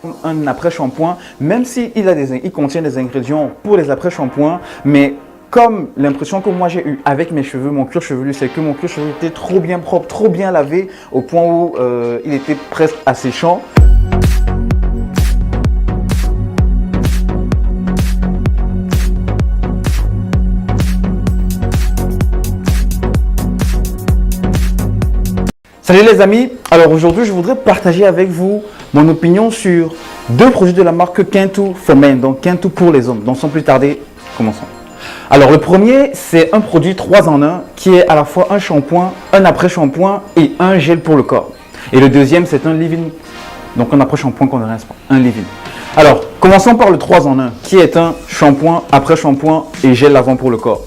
Un après-shampoing, même s'il il contient des ingrédients pour les après-shampoings, mais comme l'impression que moi j'ai eue avec mes cheveux, mon cuir chevelu, c'est que mon cuir chevelu était trop bien propre, trop bien lavé, au point où il était presque asséchant. Salut les amis, alors aujourd'hui je voudrais partager avec vous mon opinion sur deux produits de la marque Kintu for Men, donc Kintu pour les hommes. Donc sans plus tarder, commençons. Alors le premier, c'est un produit 3 en 1 qui est à la fois un shampoing, un après-shampoing et un gel pour le corps. Et le deuxième, c'est un leave-in, donc un après-shampoing qu'on ne rince pas, un leave-in. Alors commençons par le 3 en 1 qui est un shampoing, après-shampoing et gel lavant pour le corps.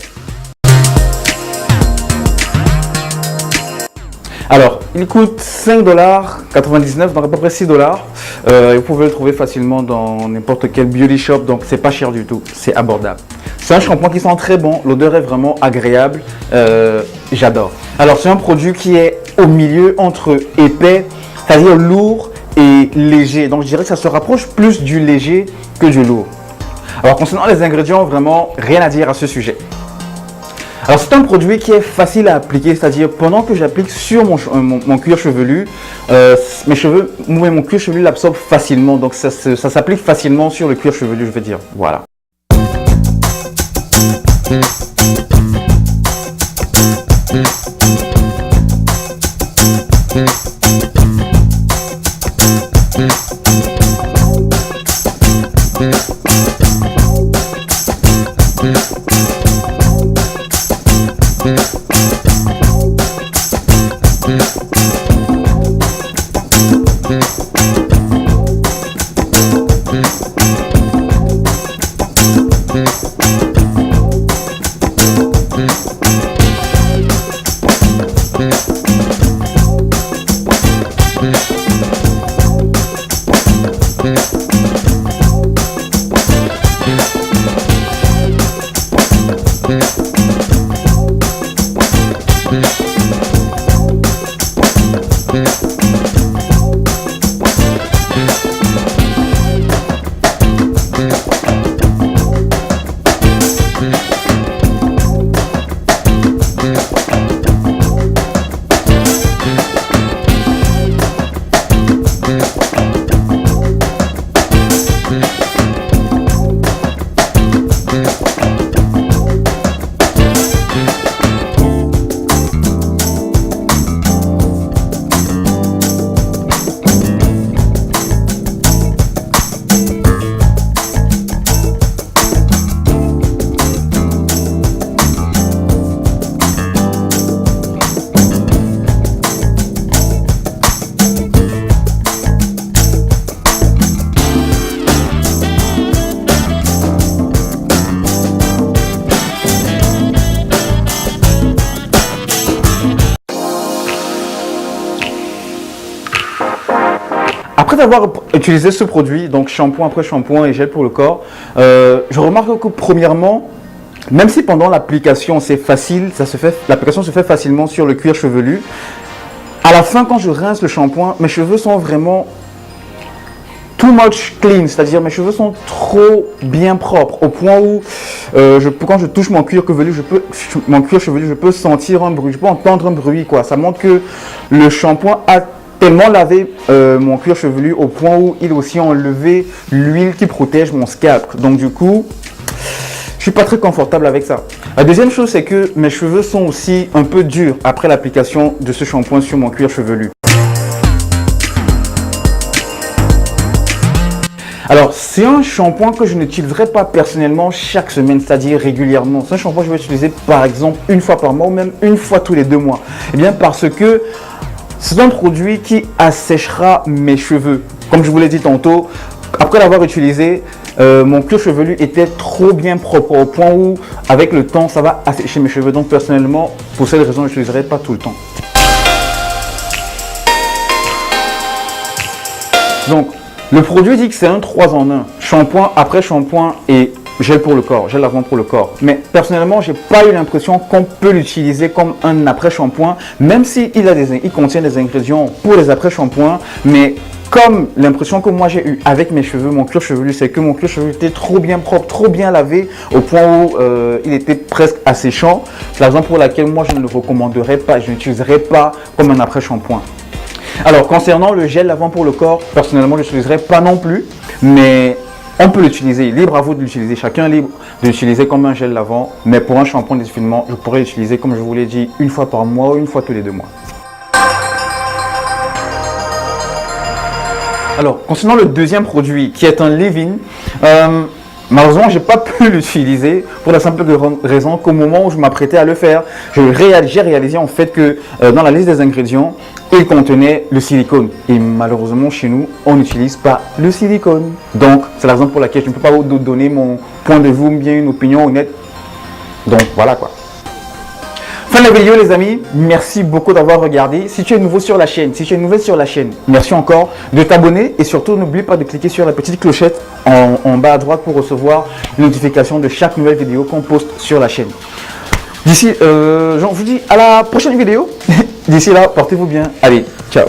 Alors, il coûte 5,99 $, donc à peu près 6 $. Vous pouvez le trouver facilement dans n'importe quel beauty shop, donc c'est pas cher du tout, c'est abordable. C'est un shampoing qui sent très bon, l'odeur est vraiment agréable, j'adore. Alors, c'est un produit qui est au milieu entre épais, c'est-à-dire lourd et léger. Donc, je dirais que ça se rapproche plus du léger que du lourd. Alors, concernant les ingrédients, vraiment rien à dire à ce sujet. Alors c'est un produit qui est facile à appliquer, c'est-à-dire pendant que j'applique sur mon cuir chevelu, mon cuir chevelu l'absorbe facilement, donc ça s'applique facilement sur le cuir chevelu, je veux dire, voilà. Après avoir utilisé ce produit, donc shampoing après shampoing et gel pour le corps, je remarque que premièrement, même si pendant l'application c'est facile, l'application se fait facilement sur le cuir chevelu, à la fin quand je rince le shampoing, mes cheveux sont vraiment too much clean, c'est-à-dire mes cheveux sont trop bien propres au point où quand je touche mon cuir chevelu, je peux sentir un bruit, je peux entendre un bruit quoi. Ça montre que le shampoing a tellement lavé mon cuir chevelu au point où il a aussi enlevé l'huile qui protège mon scalp. Donc du coup, je suis pas très confortable avec ça. La deuxième chose, c'est que mes cheveux sont aussi un peu durs après l'application de ce shampoing sur mon cuir chevelu. Alors, c'est un shampoing que je n'utiliserai pas personnellement chaque semaine, c'est-à-dire régulièrement. C'est un shampoing que je vais utiliser par exemple une fois par mois ou même une fois tous les 2 mois. Eh bien, parce que c'est un produit qui asséchera mes cheveux. Comme je vous l'ai dit tantôt, après l'avoir utilisé, mon cuir chevelu était trop bien propre au point où, avec le temps, ça va assécher mes cheveux. Donc personnellement, pour cette raison, je n'utiliserai pas tout le temps. Donc, le produit dit que c'est un 3 en 1. Shampoing après shampoing et gel pour le corps, gel lavant pour le corps. Mais personnellement, j'ai pas eu l'impression qu'on peut l'utiliser comme un après-shampoing, même s'il contient des ingrédients pour les après-shampoings. Mais comme l'impression que moi j'ai eu avec mes cheveux, mon cuir chevelu, c'est que mon cuir chevelu était trop bien propre, trop bien lavé, au point où il était presque asséchant. C'est la raison pour laquelle moi je ne le recommanderais pas, je n'utiliserais pas comme un après-shampoing. Alors concernant le gel lavant pour le corps, personnellement je n'utiliserais pas non plus, mais on peut l'utiliser, libre à vous de l'utiliser, chacun est libre de l'utiliser comme un gel lavant, mais pour un shampoing d'essoufflement, je pourrais l'utiliser comme je vous l'ai dit, une fois par mois ou une fois tous les 2 mois. Alors, concernant le deuxième produit qui est un leave-in, malheureusement, je n'ai pas pu l'utiliser pour la simple raison qu'au moment où je m'apprêtais à le faire, j'ai réalisé en fait que dans la liste des ingrédients, il contenait le silicone. Et malheureusement, chez nous, on n'utilise pas le silicone. Donc, c'est la raison pour laquelle je ne peux pas vous donner mon point de vue ou bien une opinion honnête. Donc, voilà quoi. Fin de la vidéo les amis, merci beaucoup d'avoir regardé. Si tu es nouveau sur la chaîne, si tu es nouvelle sur la chaîne, merci encore de t'abonner et surtout n'oublie pas de cliquer sur la petite clochette en bas à droite pour recevoir une notification de chaque nouvelle vidéo qu'on poste sur la chaîne. D'ici, je vous dis à la prochaine vidéo. D'ici là, portez-vous bien. Allez, ciao.